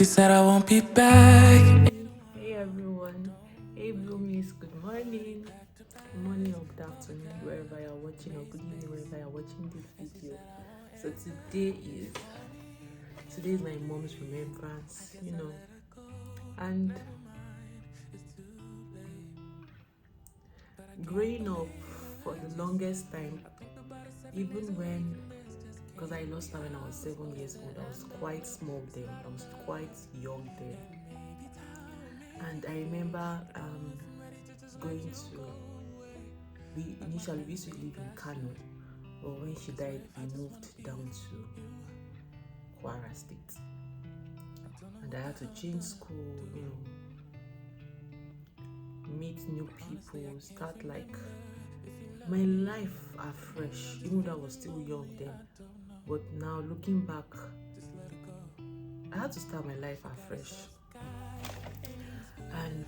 said I won't be back. Hey everyone, hey Bloomies, good morning, or good afternoon, wherever you're watching, or good evening, wherever you're watching this video. So today is my mom's remembrance, and growing up for the longest time, even when, because I lost her when I was 7 years old, I was quite small then, I was quite young then, and I remember going to, we used to live in Kano, but when she died, we moved down to Kwara State, and I had to change school, meet new people, start like my life afresh, even though I was still young then. But now looking back, I had to start my life afresh. And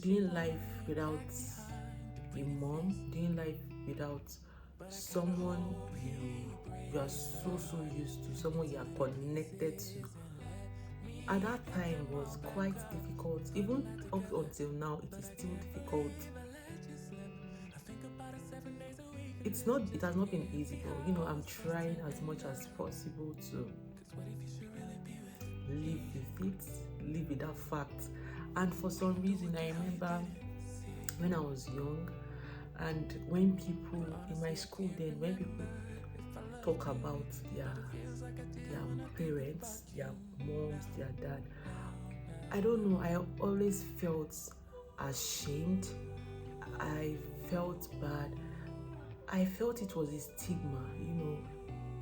doing life without a mom, doing life without someone you are so used to, someone you are connected to, at that time was quite difficult. Even up until now, it is still difficult. It has not been easy, but I'm trying as much as possible to live with it, live with that fact. And for some reason, I remember when I was young, and when people in my school then, when people talk about their parents, their moms, their dad, I don't know, I always felt ashamed. I felt bad. I felt it was a stigma,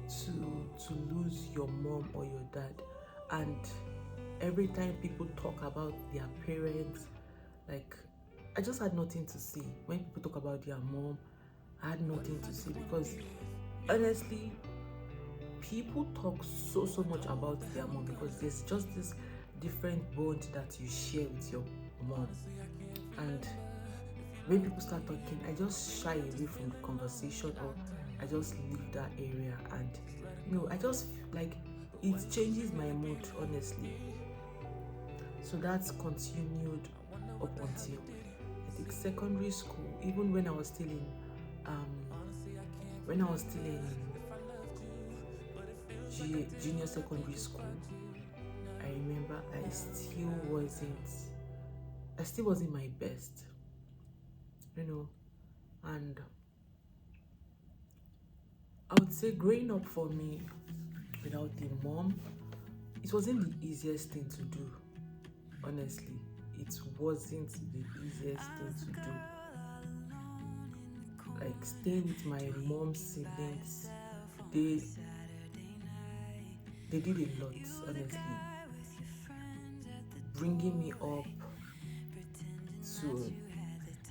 to lose your mom or your dad. And every time people talk about their parents, like, I just had nothing to say. When people talk about their mom, I had nothing to say, because honestly, people talk so much about their mom because there's just this different bond that you share with your mom. And when people start talking, I just shy away from the conversation, or I just leave that area. And I just like, it changes my mood, honestly. So that's continued up until, I think, secondary school. Even when I was still in junior secondary school, I remember I still wasn't my best, and I would say growing up for me without a mom, it wasn't the easiest thing to do. Honestly, it wasn't the easiest thing to do. Like, staying with my mom's siblings, they did a lot, honestly. Bringing me up to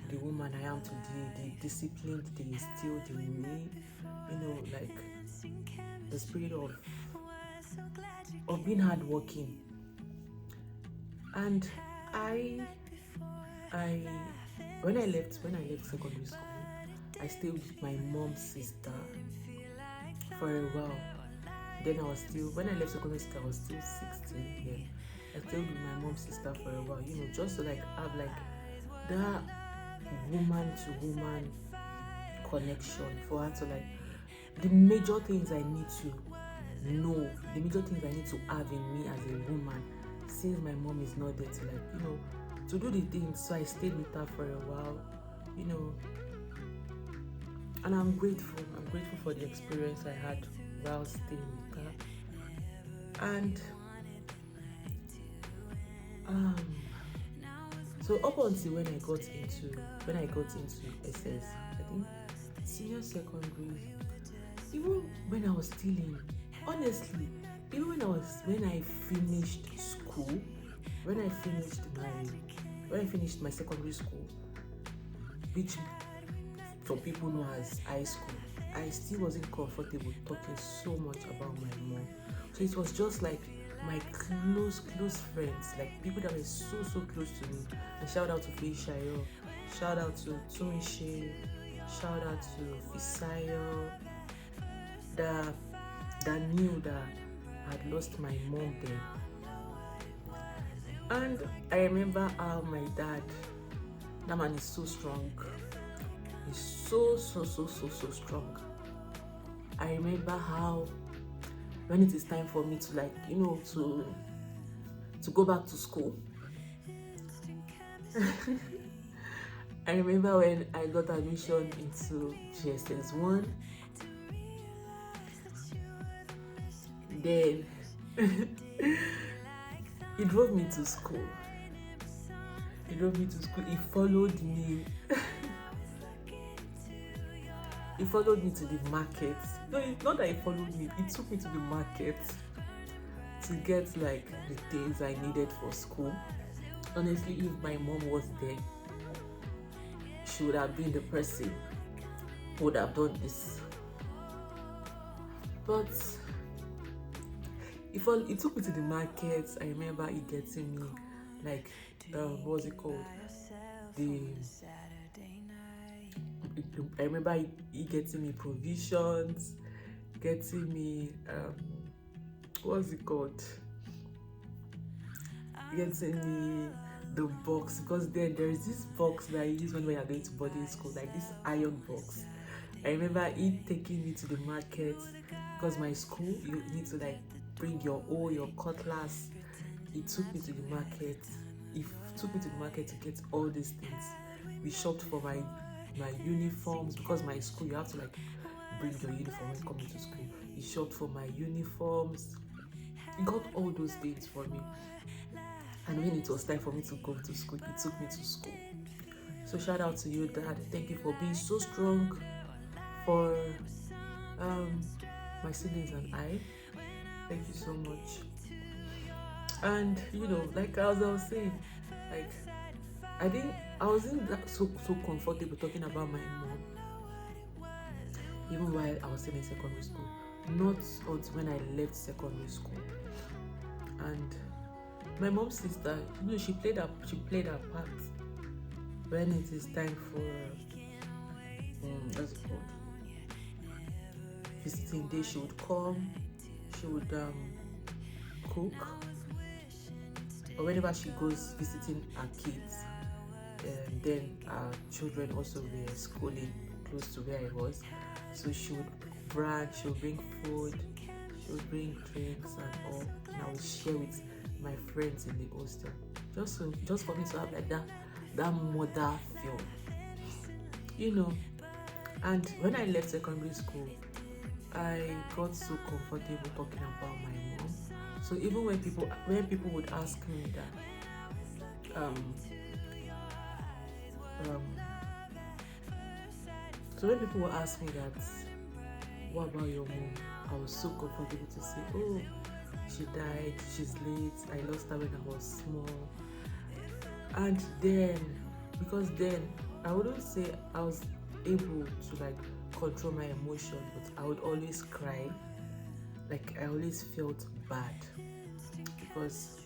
the woman I am today, the discipline they instilled in me, like the spirit of being hardworking. And I when I left secondary school, I stayed with my mom's sister for a while. Then when I left secondary school, I was still 16. Yeah, I stayed with my mom's sister for a while, just to like have like that woman to woman connection, for her to like, the major things I need to know, the major things I need to have in me as a woman, since my mom is not there to like, to do the things. So I stayed with her for a while, and I'm grateful for the experience I had while staying with her. And so up until when I got into SS, I think senior secondary, even when I was still in, honestly, even when I finished school, when I finished my secondary school, which some people know as high school, I still wasn't comfortable talking so much about my mom. So it was just like my close friends, like people that were so close to me. And shout out to Feishayo, shout out to Tumishe, shout out to Fisayo, that knew that had lost my mom then. And I remember how my dad, that man is so strong. He's so strong. I remember how when it is time for me to to go back to school. I remember when I got admission into GSS1, then he drove me to school. He followed me. He followed me to the market. No, not that he followed me. He took me to the market to get like the things I needed for school. Honestly, if my mom was there, she would have been the person who would have done this. But he took me to the market. I remember he getting me like what's it called? I remember he getting me provisions, getting me what's it called? Getting me the box, because then there is this box that I use when we are going to boarding school, like this iron box. I remember he taking me to the market, because my school you need to like bring your cutlass. He took me to the market. He took me to the market to get all these things. We shopped for my uniforms, because my school you have to like bring your uniform when coming to school. He shopped for my uniforms. He got all those things for me. And when it was time for me to go to school, he took me to school. So shout out to you, Dad. Thank you for being so strong for my siblings and I. Thank you so much. And like as I was saying, like I wasn't so comfortable talking about my mom, even while I was still in secondary school. Not until when I left secondary school. And my mom's sister, she played her part when it is time for what's it called? Visiting day. She would come, she would cook, or whenever she goes visiting her kids, then our children also were schooling close to where I was. So she would she would bring food, she would bring drinks and all, and I would share with my friends in the hostel, just for me to have like that mother feel, And when I left secondary school, I got so comfortable talking about my mom. So even when people would ask me that so when people would ask me that, what about your mom, I was so comfortable to say, oh, she died, she's late, I lost her when I was small. And then, because then I wouldn't say I was able to like control my emotion, but I would always cry. Like I always felt bad because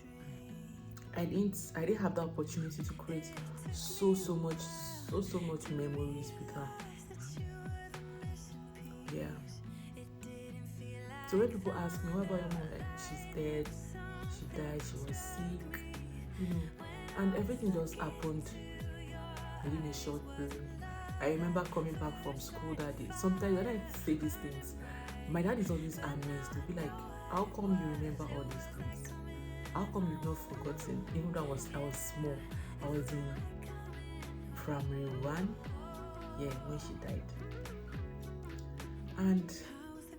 I didn't have the opportunity to create so much memories with her. Yeah. So when people ask me, what about your mom? Like, she's dead, she died, she was sick, and everything just happened within a short period. I remember coming back from school that day. Sometimes when I say these things, my dad is always amazed. He'll be like, how come you remember all these things? How come you've not forgotten? Even though I was small, I was in primary 1, when she died. And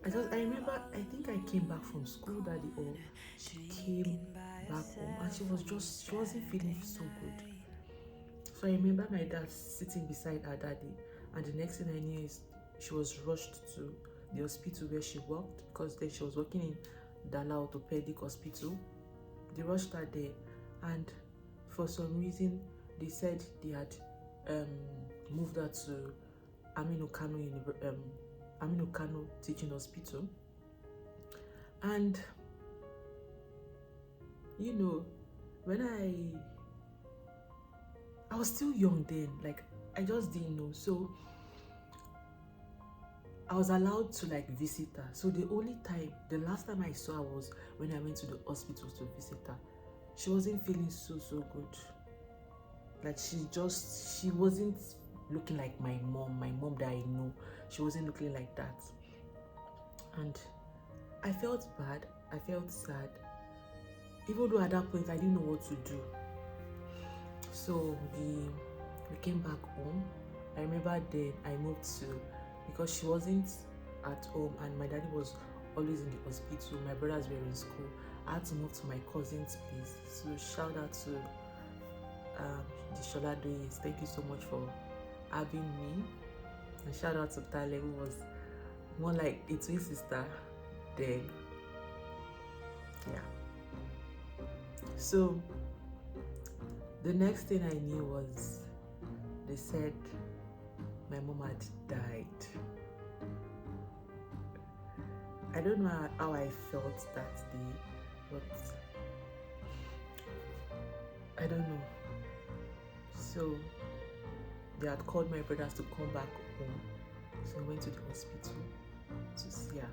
I remember, I think I came back from school that day, or she came back home, and she wasn't feeling so good. So I remember my dad sitting beside her that day, and the next thing I knew is she was rushed to the hospital where she worked, because then she was working in Dala Orthopedic Hospital. They rushed her there, and for some reason they said they had moved her to Aminu Kano Teaching Hospital. And when I was still young then, like I just didn't know. So I was allowed to like visit her. So the last time I saw her was when I went to the hospital to visit her. She wasn't feeling so good. Like she wasn't looking like my mom that I know. She wasn't looking like that. And I felt bad, I felt sad. Even though at that point I didn't know what to do. So we came back home. I remember then I moved to, because she wasn't at home and my daddy was always in the hospital, my brothers were in school, I had to move to my cousin's place. So shout out to the Shola Doyes. Thank you so much for having me. And shout out to Tale, who was more like a twin sister then. Yeah. So the next thing I knew was they said my mom had died. I don't know how I felt that day, but I don't know. So they had called my brothers to come back home. So I went to the hospital to see her.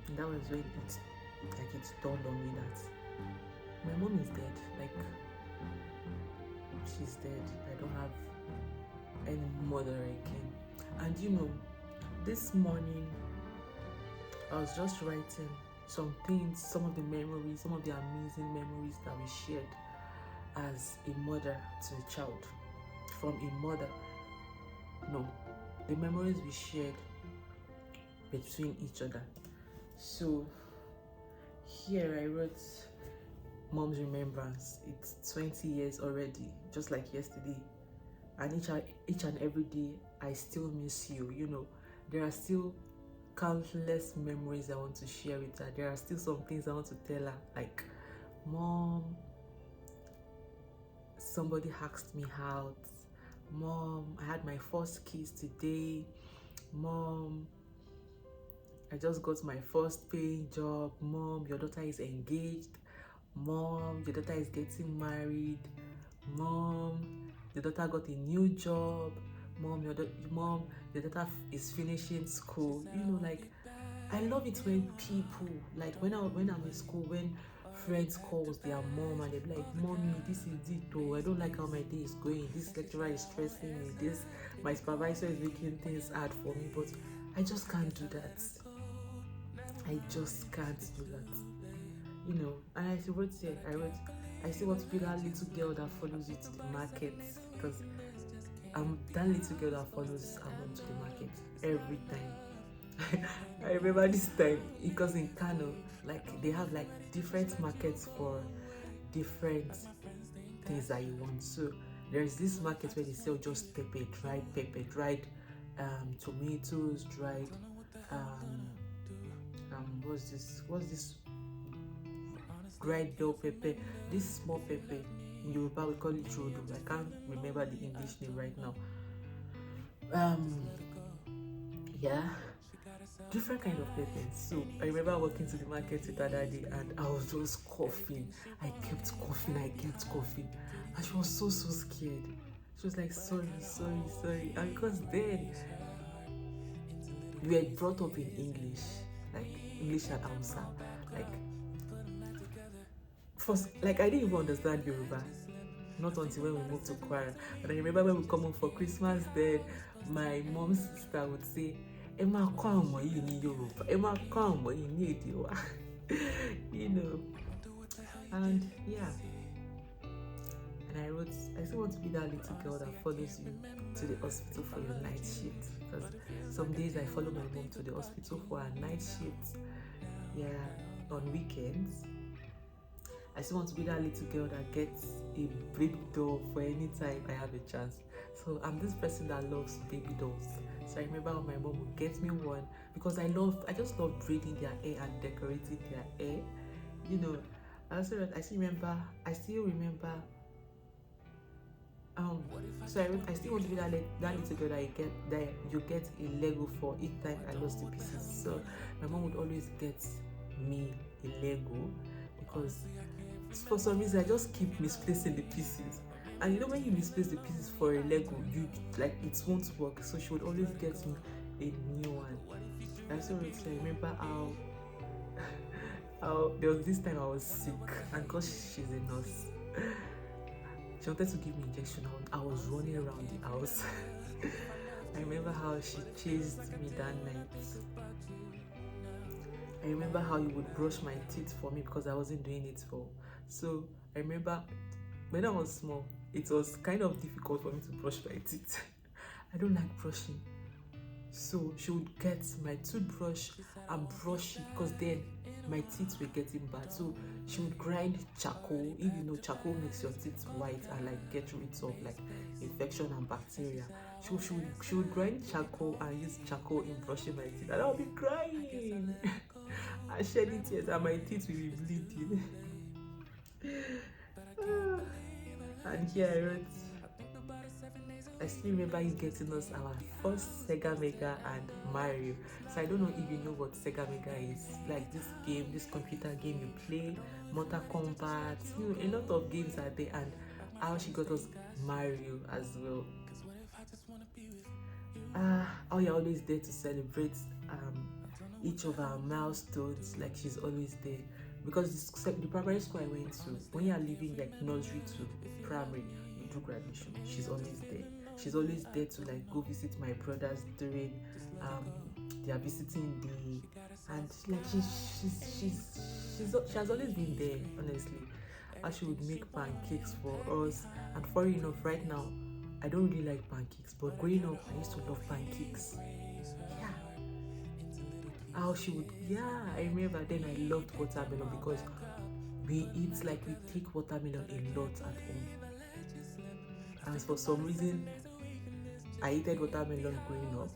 And that was when it dawned on me that my mom is dead. Like, she's dead. I don't have any mother again. And you know, this morning I was just writing some things, some of the memories, some of the amazing memories that we shared as a mother to a child. From a mother. No, the memories we shared between each other. So here I wrote Mom's Remembrance. It's 20 years already, just like yesterday. And each and every day, I still miss you. You know, there are still countless memories I want to share with her. There are still some things I want to tell her, like, Mom, somebody asked me out. Mom, I had my first kiss today. Mom, I just got my first paying job. Mom, your daughter is engaged. Mom, your daughter is getting married. Mom, the daughter got a new job. Mom, your daughter is finishing school. You know, like, I love it when people, like when I'm in school, when friends calls their mom and they're like, Mommy, this is it though. I don't like how my day is going. This lecturer is stressing me. My supervisor is making things hard for me, but I just can't do that. I just can't do that. You know, and I wrote here, I still want to be that little girl that follows you to the market, because I'm that little girl that follows her mom to the market every time. I remember this time, because in Kano, like, they have like different markets for different things that you want. So there's this market where they sell just pepper, dried tomatoes, dried what's this dried bell pepper, this small pepper. In Yoruba we call it rodo. I can't remember the English name right now. Yeah, different kind of peppers. So I remember walking to the market with her daddy and I was just coughing. I kept coughing. And she was so scared. She was like, sorry. And because then we were brought up in English, like English and Hausa. Like I didn't even understand Yoruba. Not until when we moved to Kwara. But I remember when we come home for Christmas, then my mom's sister would say, Emma, come on, you need Yoruba. Emma, come on, you need Yoruba. You know. And yeah. And I wrote, I still want to be that little girl that follows you to the hospital for your night shift. Because some days I follow my mom to the hospital for her night shift. Yeah, on weekends. I still want to be that little girl that gets a baby doll for any time I have a chance. So I'm this person that loves baby dolls. So I remember when my mom would get me one, because I just love braiding their hair and decorating their hair. You know, I still remember. So I still want to be that little girl that you get a Lego for each time I lost the pieces. So my mom would always get me a Lego, because for some reason I just keep misplacing the pieces. And you know, when you misplace the pieces for a Lego, it won't work. So she would always get me a new one. I so wrote, I remember how there was this time I was sick, and because she's a nurse, she wanted to give me injection. I was running around the house. I remember how she chased me that night. I remember how you would brush my teeth for me because I wasn't doing it for. So I remember when I was small, it was kind of difficult for me to brush my teeth. I don't like brushing. So she would get my toothbrush and brush it because then my teeth were getting bad. So she would grind charcoal. If you know, charcoal makes your teeth white and like get rid of like infection and bacteria. She would grind charcoal and use charcoal in brushing my teeth, and I would be crying and shedding tears, and my teeth will be bleeding. And here I wrote, I still remember you getting us our first Sega Mega and Mario. So I don't know if you know what Sega Mega is. Like this game, this computer game you play, Mortal Kombat, you know, a lot of games are there, and how she got us Mario as well. How you're always there to celebrate each of our milestones, like she's always there. Because the primary school I went to, when you're leaving like nursery to primary, you do graduation, she's always there. She's always there to like go visit my brothers during they are visiting day, and like she has always been there, honestly. And she would make pancakes for us. And funny enough, right now I don't really like pancakes, but growing up I used to love pancakes. Yeah. How she would, yeah, I remember then I loved watermelon because we take watermelon a lot at home. And for some reason I hated watermelon growing up.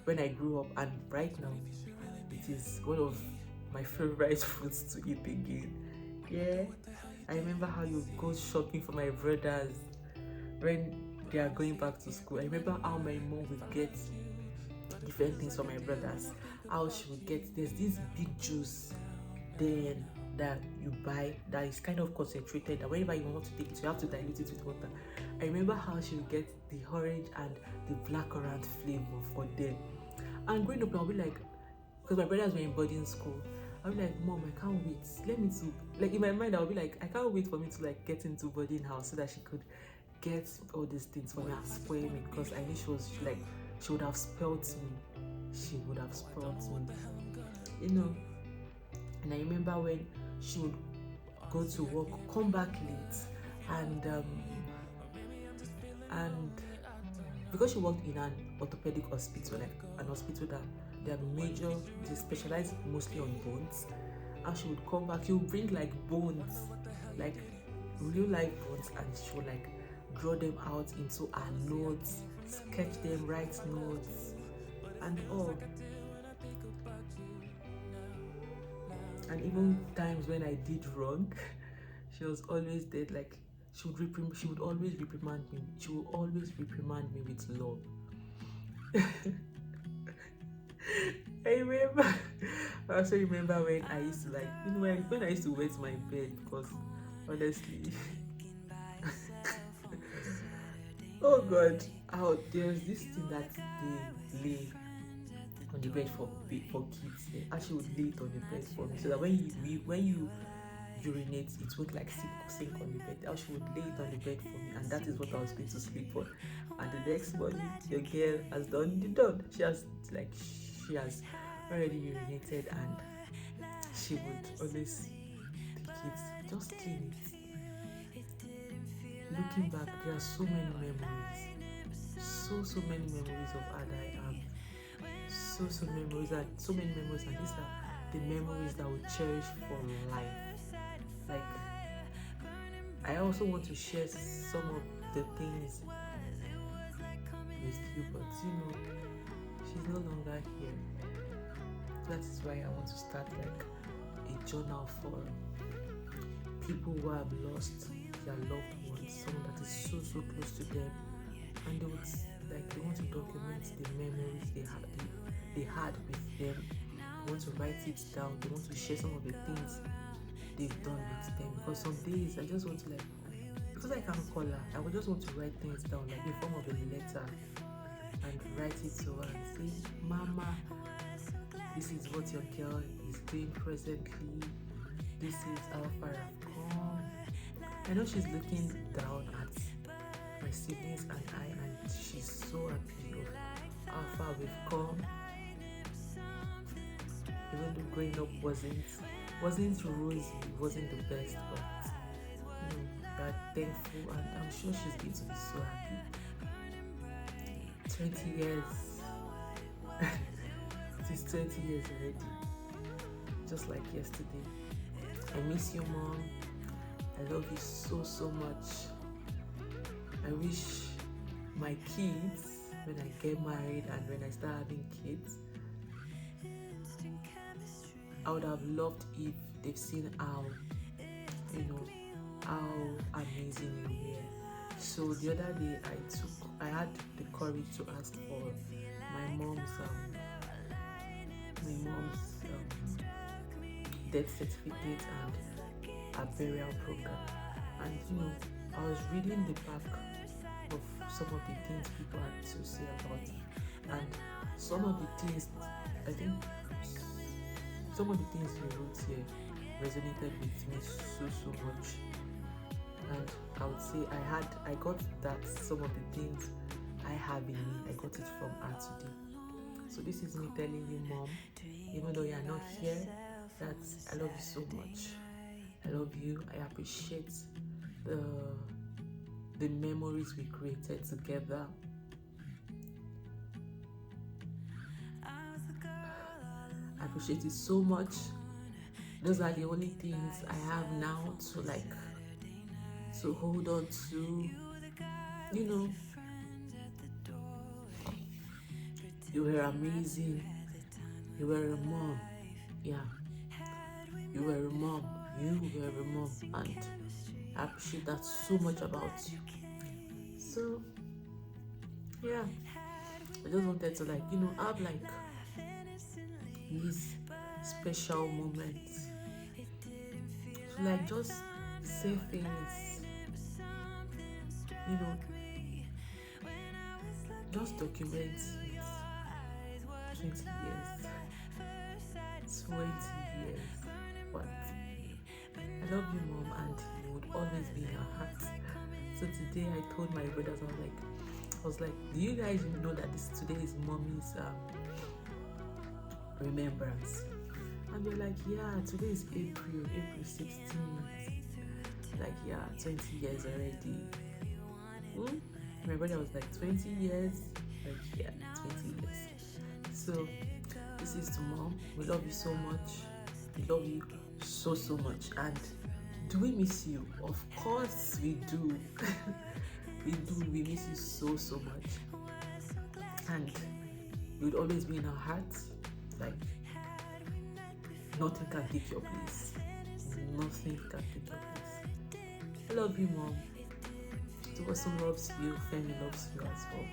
When I grew up, and right now it is one of my favorite fruits to eat again. Yeah. I remember how you go shopping for my brothers when they are going back to school. I remember how my mom would get different things for my brothers. How she would get, there's this big juice then that you buy that is kind of concentrated, that whenever you want to take it, you have to dilute it with water. I remember how she would get the orange and the blackcurrant flavor for them. And growing up, I'll be like, because my brothers were in boarding school, I'll be like, Mom, I can't wait. Let me to, like in my mind, I'll be like, I can't wait for me to like get into boarding house so that she could get all these things for me and spoil me, because I knew she would have spoiled me. She would have spoiled me. You know, and I remember when she would go to work, come back late, and because she worked in an orthopedic hospital, like an hospital that they specialize mostly on bones, and she would come back, she would bring like bones, like real life bones, and she would like draw them out into her notes, sketch them, write notes, and all. And even times when I did wrong, she was always there. Like she would always reprimand me. She would always reprimand me with love. I also remember when I used to like, you know, when I used to wet my bed, because honestly, oh God, there's this thing that they lay on the bed for kids. They actually would lay it on the bed for me, so that when you urinate, it won't like sink on the bed. How she would lay it on the bed for me, and that is what I was going to sleep on. And the next morning, your girl has done the done. She has already urinated, and she would always take it, just clean it. Looking back, there are so many memories, so many memories of Ada I have. So many memories, and these are the memories that I will cherish for life. Like, I also want to share some of the things with you, but you know, she's no longer here. That is why I want to start like a journal for people who have lost their loved ones, someone that is so close to them, and they want to document the memories they had with them. They want to write it down. They want to share some of the things they've done with them. Because some days I just want to because I can't call her, I would just want to write things down, like in form of a letter, and write it to her and say, Mama, this is what your girl is doing presently. This is how far I've come. I know she's looking down at my siblings and I, and she's so happy of how far we've come. Even though growing up wasn't rosy, wasn't the best, but we're thankful, and I'm sure she's going to be so happy. 20 years. It is 20 years already. Just like yesterday. I miss you, Mom. I love you so, so much. I wish my kids, when I get married and when I start having kids, I would have loved if they've seen how amazing you were. So the other day I had the courage to ask for my mom's death certificate and a burial program. And I was reading the back of some of the things people had to say about it, and some of the things you wrote here resonated with me so much. And I would say I got that some of the things I have in me, I got it from her today. So this is me telling you, Mom, even though you're not here, that I love you so much. I love you. I appreciate the memories we created together. I appreciate it so much. Those are the only things I have now to hold on to. You were amazing. You were a mom. Yeah. You were a mom. And I appreciate that so much about you. So yeah, I just wanted to have these special moments to just say things, just document it. 20 years, 20 years, but I love you, Mom, and you would always be in our hearts. So today I told my brothers, I was like, do you guys know that today is Mommy's remembrance? And they're like, yeah, today is April 16th. Like, yeah, 20 years already. My brother was like, 20 years? Like, yeah, 20 years. So this is to Mom. We love you so much. We love you so much. And do we miss you? Of course we do. We miss you so much. And you would always be in our hearts. Like, nothing can take your place. Nothing can take your place. I love you, Mom. It also loves you. Femi loves you as well.